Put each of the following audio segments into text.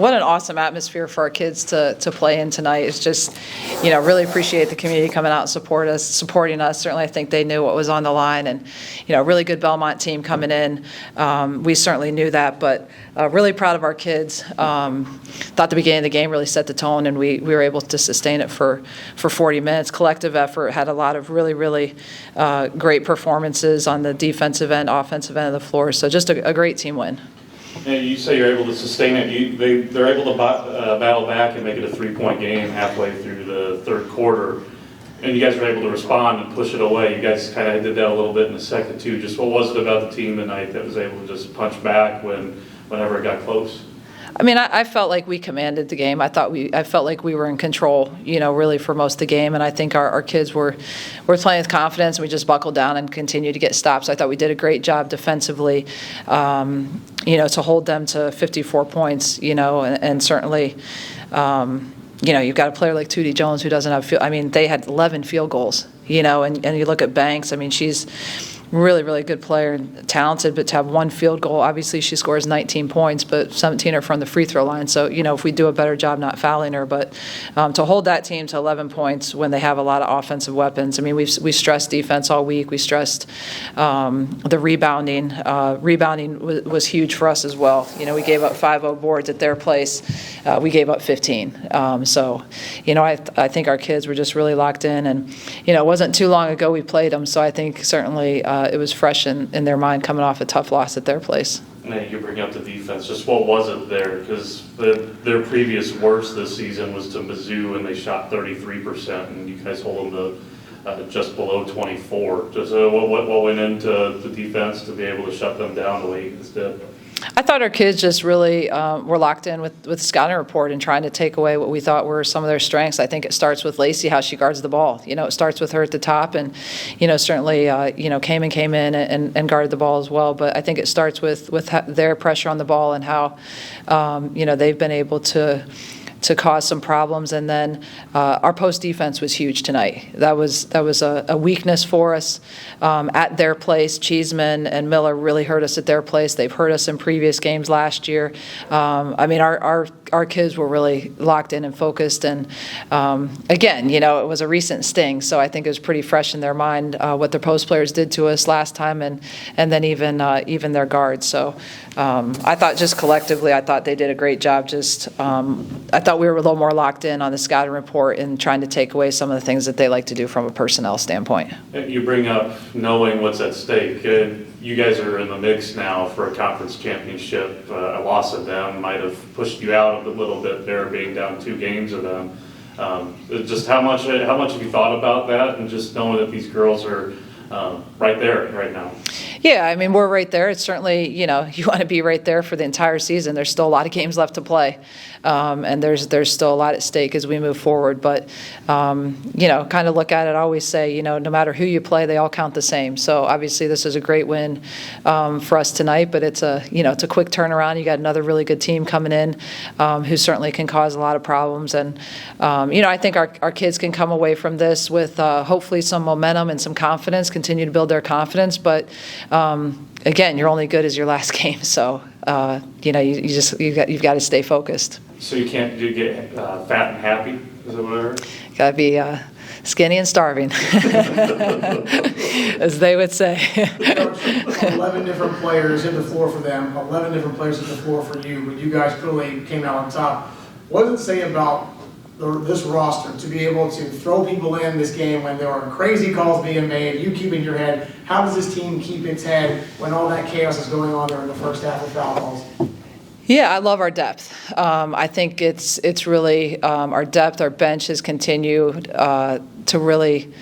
What an awesome atmosphere for our kids to play in tonight. It's just, really appreciate the community coming out and supporting us. Certainly, I think they knew what was on the line, and, really good Belmont team coming in. We certainly knew that, but really proud of our kids. Thought the beginning of the game really set the tone, and we were able to sustain it for 40 minutes. Collective effort, had a lot of really great performances on the defensive end, offensive end of the floor. So just a great team win. And you say you're able to sustain it. They're able to battle back and make it a 3-point game halfway through the third quarter. And you guys were able to respond and push it away. You guys kind of did that a little bit in the second, too. Just what was it about the team tonight that was able to just punch back whenever it got close? I mean, I felt like we commanded the game. I felt like we were in control, really for most of the game. And I think our kids were playing with confidence. And we just buckled down and continued to get stops. I thought we did a great job defensively, to hold them to 54 points, and certainly, you've got a player like Tootie Jones who doesn't have they had 11 field goals, and you look at Banks. She's really good player and talented, but to have one field goal, obviously she scores 19 points, but 17 are from the free throw line. So, if we do a better job not fouling her, but to hold that team to 11 points when they have a lot of offensive weapons. We stressed defense all week. We stressed the rebounding. Rebounding was huge for us as well. We gave up 5-0 boards at their place. We gave up 15. I think our kids were just really locked in, and, it wasn't too long ago we played them, so I think certainly it was fresh in their mind coming off a tough loss at their place. And you bring up the defense. Just what was it there? Because their previous worst this season was to Mizzou, and they shot 33%, and you guys hold them to just below 24. Just what went into the defense to be able to shut them down the way you guys did? I thought our kids just really were locked in with the scouting report and trying to take away what we thought were some of their strengths. I think it starts with Lacey, how she guards the ball. It starts with her at the top, and certainly came in and guarded the ball as well. But I think it starts with their pressure on the ball and how they've been able to cause some problems. And then our post defense was huge tonight. That was a weakness for us at their place. Cheeseman and Miller really hurt us at their place. They've hurt us in previous games last year. Our kids were really locked in and focused. And again, it was a recent sting, so I think it was pretty fresh in their mind what their post players did to us last time, and then even their guards. So I thought just collectively, I thought they did a great job. I thought we were a little more locked in on the scouting report and trying to take away some of the things that they like to do from a personnel standpoint. You bring up knowing what's at stake. You guys are in the mix now for a conference championship. A loss of them might have pushed you out a little bit there, being down 2 games of them. Just how much have you thought about that, and just knowing that these girls are right there right now? Yeah, we're right there. It's certainly, you want to be right there for the entire season. There's still a lot of games left to play, and there's still a lot at stake as we move forward. But, kind of look at it, I always say, no matter who you play, they all count the same. So obviously this is a great win for us tonight, but it's a quick turnaround. You got another really good team coming in who certainly can cause a lot of problems. And, I think our kids can come away from this with hopefully some momentum and some confidence, continue to build their confidence. But again, you're only good as your last game, so you've got to stay focused. So you can't get fat and happy? Is that what I heard? Got to be skinny and starving, as they would say. 11 different players hit the floor for them. 11 different players hit the floor for you, but you guys clearly came out on top. What does it say about this roster to be able to throw people in this game when there are crazy calls being made, you keeping your head? How does this team keep its head when all that chaos is going on there in the first half of foul calls? Yeah, I love our depth. I think it's really our depth. Our bench has continued to really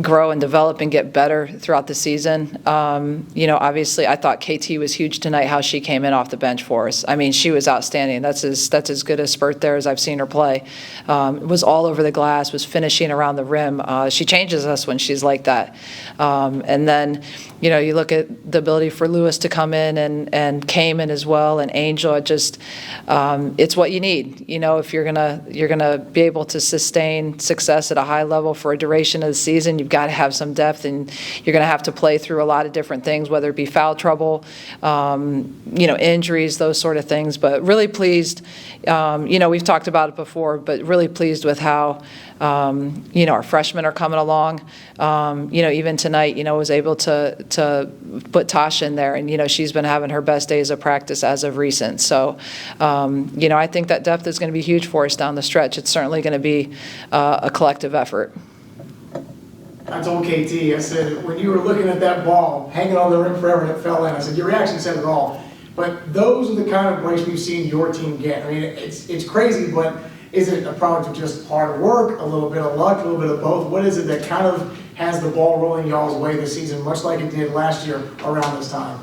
grow and develop and get better throughout the season. Obviously, I thought KT was huge tonight, how she came in off the bench for us. She was outstanding. That's as good a spurt there as I've seen her play. Was all over the glass, was finishing around the rim. She changes us when she's like that. And then, You look at the ability for Lewis to come in and Cayman as well, and Angel. It's what you need. If you're gonna be able to sustain success at a high level for a duration of the season, you've got to have some depth, and you're going to have to play through a lot of different things, whether it be foul trouble, injuries, those sort of things. But really pleased. We've talked about it before, but really pleased with how our freshmen are coming along. Even tonight, was able to put Tasha in there, and she's been having her best days of practice as of recent. So, I think that depth is going to be huge for us down the stretch. It's certainly going to be a collective effort. I told KT, I said, when you were looking at that ball hanging on the rim forever and it fell in, I said, your reaction said it all. But those are the kind of breaks we've seen your team get. I mean, it's crazy, but is it a product of just hard work, a little bit of luck, a little bit of both? What is it that kind of has the ball rolling y'all's way this season, much like it did last year around this time?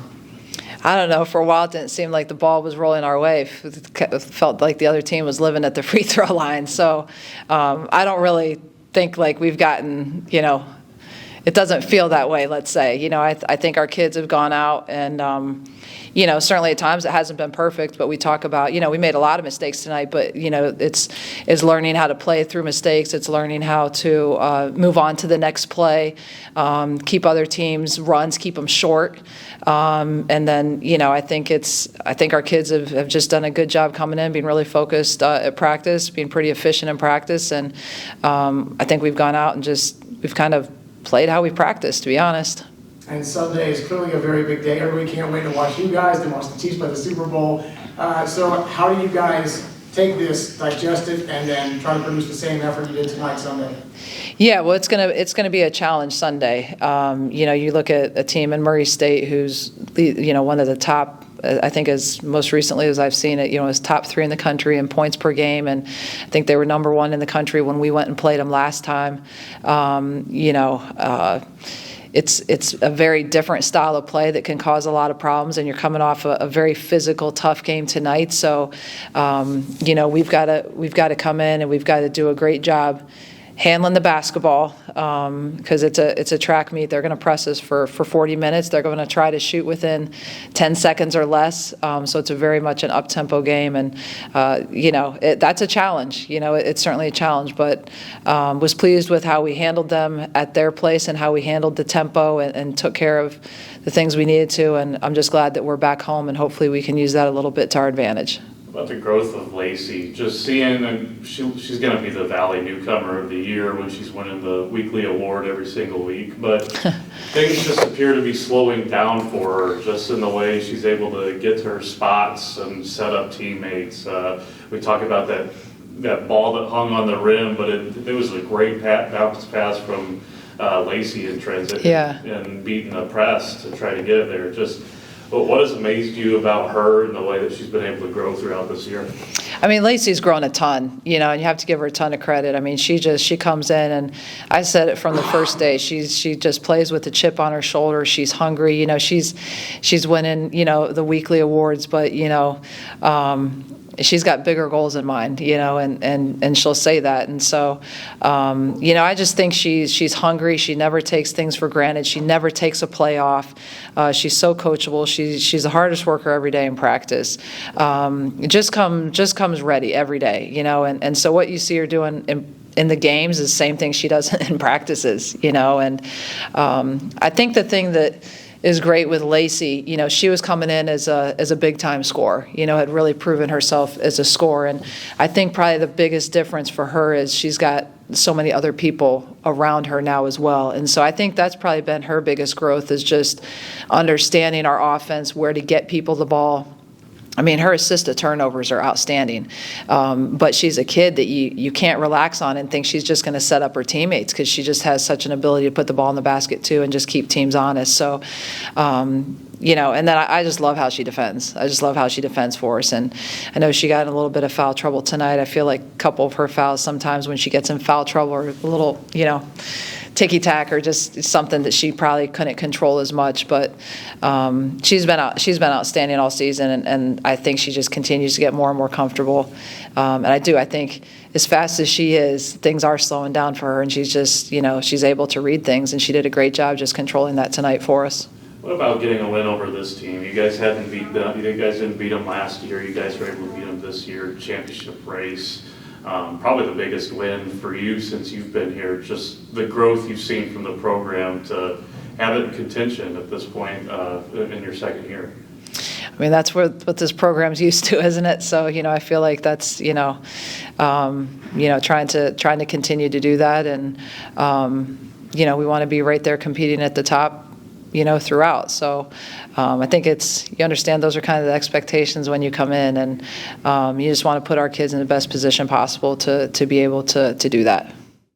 I don't know. For a while, it didn't seem like the ball was rolling our way. It felt like the other team was living at the free throw line. So I don't really think like we've gotten, it doesn't feel that way, let's say. I think our kids have gone out and, certainly at times it hasn't been perfect, but we talk about, we made a lot of mistakes tonight, but, it's learning how to play through mistakes. It's learning how to move on to the next play, keep other teams' runs, keep them short. And then, I think our kids have just done a good job coming in, being really focused at practice, being pretty efficient in practice. And I think we've gone out and we've kind of played how we practiced, to be honest. And Sunday is clearly a very big day. Everybody can't wait to watch you guys. They watch the Chiefs play the Super Bowl. So how do you guys take this, digest it, and then try to produce the same effort you did tonight Sunday? Yeah, well, it's gonna be a challenge Sunday. You look at a team in Murray State who's one of the top. I think as most recently as I've seen it, is top 3 in the country in points per game, and I think they were number 1 in the country when we went and played them last time. It's a very different style of play that can cause a lot of problems, and you're coming off a very physical, tough game tonight. So, we've got to come in and we've got to do a great job handling the basketball because it's a track meet. They're going to press us for 40 minutes. They're going to try to shoot within 10 seconds or less. So it's a very much an up-tempo game, and that's a challenge. It's certainly a challenge, but was pleased with how we handled them at their place and how we handled the tempo and took care of the things we needed to. And I'm just glad that we're back home, and hopefully we can use that a little bit to our advantage. About the growth of Lacey, just seeing, and she's going to be the Valley Newcomer of the Year when she's winning the weekly award every single week, but things just appear to be slowing down for her, just in the way she's able to get to her spots and set up teammates. We talk about that ball that hung on the rim, but it was a great bounce pass from Lacey in transition and beating the press to try to get it there. But what has amazed you about her and the way that she's been able to grow throughout this year? I mean, Lacey's grown a ton, and you have to give her a ton of credit. I mean, she comes in, and I said it from the first day. She just plays with a chip on her shoulder. She's hungry. She's winning, the weekly awards, but she's got bigger goals in mind, and she'll say that. And so, I just think she's hungry. She never takes things for granted. She never takes a play off. She's so coachable. She's the hardest worker every day in practice. Just comes ready every day, and so what you see her doing in the games is the same thing she does in practices, and I think the thing that is great with Lacey, she was coming in as a big time scorer, had really proven herself as a scorer. And I think probably the biggest difference for her is she's got so many other people around her now as well. And so I think that's probably been her biggest growth, is just understanding our offense, where to get people the ball. I mean, her assist to turnovers are outstanding, but she's a kid that you can't relax on and think she's just going to set up her teammates, because she just has such an ability to put the ball in the basket too and just keep teams honest. So, and then I just love how she defends. I just love how she defends for us. And I know she got in a little bit of foul trouble tonight. I feel like a couple of her fouls sometimes when she gets in foul trouble are a little, ticky-tack, or just something that she probably couldn't control as much. But she's been outstanding all season, and I think she just continues to get more and more comfortable. And I think as fast as she is, things are slowing down for her, and she's just, she's able to read things, and she did a great job just controlling that tonight for us. What about getting a win over this team? You guys hadn't beat them. You guys didn't beat them last year. You guys were able to beat them this year. Championship race. Probably the biggest win for you since you've been here. Just the growth you've seen from the program to have it in contention at this point in your second year. I mean, that's what this program's used to, isn't it? So, I feel like that's, trying to continue to do that. And, we want to be right there competing at the top, throughout. So I think you understand those are kind of the expectations when you come in, and you just want to put our kids in the best position possible to be able to do that.